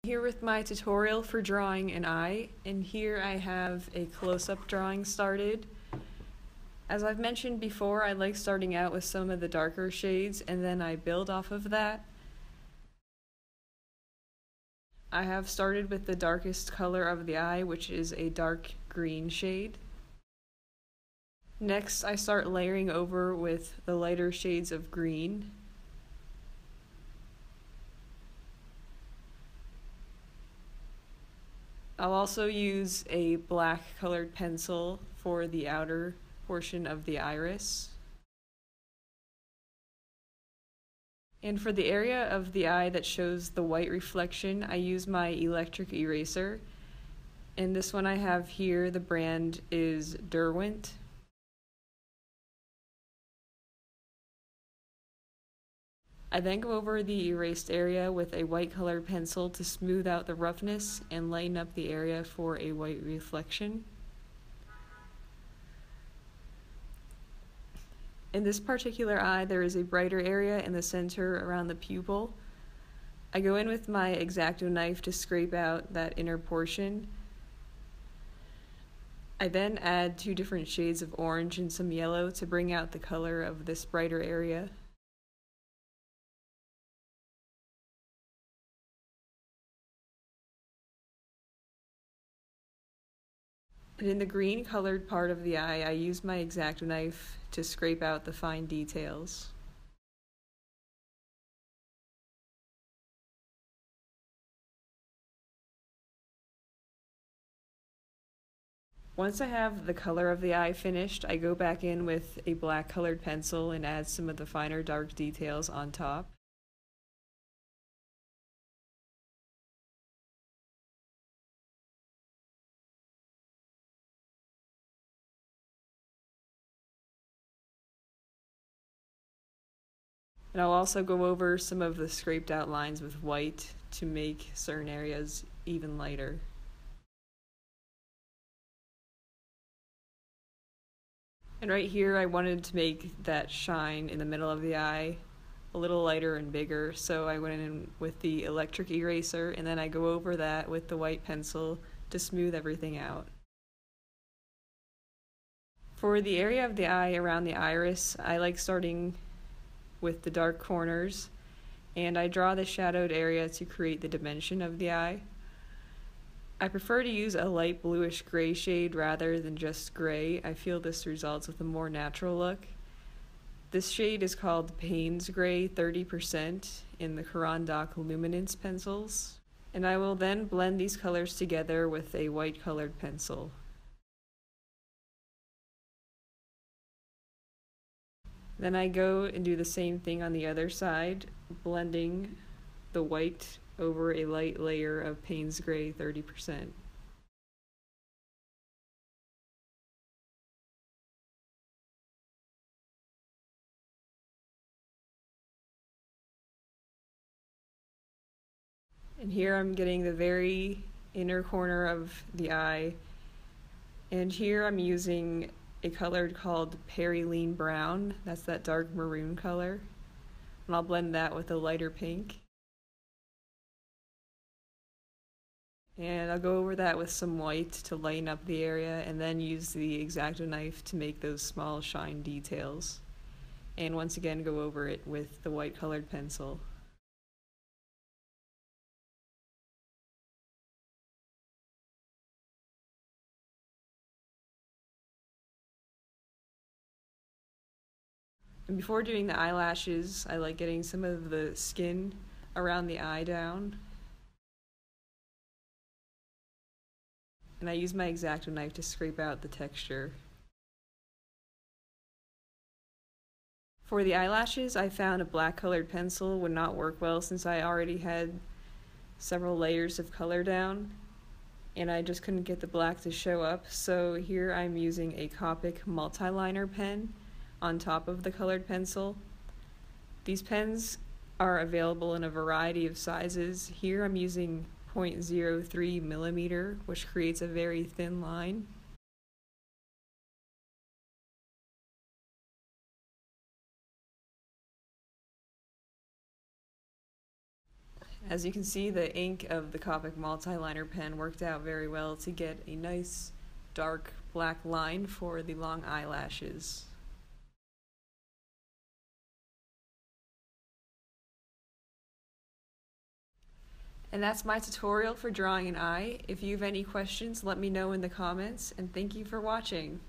Here with my tutorial for drawing an eye, and here I have a close-up drawing started. As I've mentioned before, I like starting out with some of the darker shades and then I build off of that. I have started with the darkest color of the eye, which is a dark green shade. Next, I start layering over with the lighter shades of green. I'll also use a black colored pencil for the outer portion of the iris. And for the area of the eye that shows the white reflection, I use my electric eraser. And this one I have here, the brand is Derwent. I then go over the erased area with a white colored pencil to smooth out the roughness and lighten up the area for a white reflection. In this particular eye, there is a brighter area in the center around the pupil. I go in with my X-Acto knife to scrape out that inner portion. I then add 2 different shades of orange and some yellow to bring out the color of this brighter area. And in the green colored part of the eye, I use my X-Acto knife to scrape out the fine details. Once I have the color of the eye finished, I go back in with a black colored pencil and add some of the finer dark details on top. And I'll also go over some of the scraped out lines with white to make certain areas even lighter. And right here I wanted to make that shine in the middle of the eye a little lighter and bigger, so I went in with the electric eraser and then I go over that with the white pencil to smooth everything out. For the area of the eye around the iris, I like starting with the dark corners, and I draw the shadowed area to create the dimension of the eye. I prefer to use a light bluish gray shade rather than just gray. I feel this results with a more natural look. This shade is called Payne's Gray 30% in the Caran Luminance pencils, and I will then blend these colors together with a white colored pencil. Then I go and do the same thing on the other side, blending the white over a light layer of Payne's Gray 30%. And here I'm getting the very inner corner of the eye, and here I'm using a color called Periline Brown. That's that dark maroon color. And I'll blend that with a lighter pink. And I'll go over that with some white to lighten up the area and then use the X-Acto knife to make those small shine details. And once again go over it with the white colored pencil. And before doing the eyelashes, I like getting some of the skin around the eye down. And I use my X-Acto knife to scrape out the texture. For the eyelashes, I found a black colored pencil would not work well since I already had several layers of color down, and I just couldn't get the black to show up, so here I'm using a Copic multiliner pen on top of the colored pencil. These pens are available in a variety of sizes. Here I'm using 0.03 millimeter, which creates a very thin line. As you can see, the ink of the Copic multiliner pen worked out very well to get a nice dark black line for the long eyelashes. And that's my tutorial for drawing an eye. If you have any questions, let me know in the comments, and thank you for watching.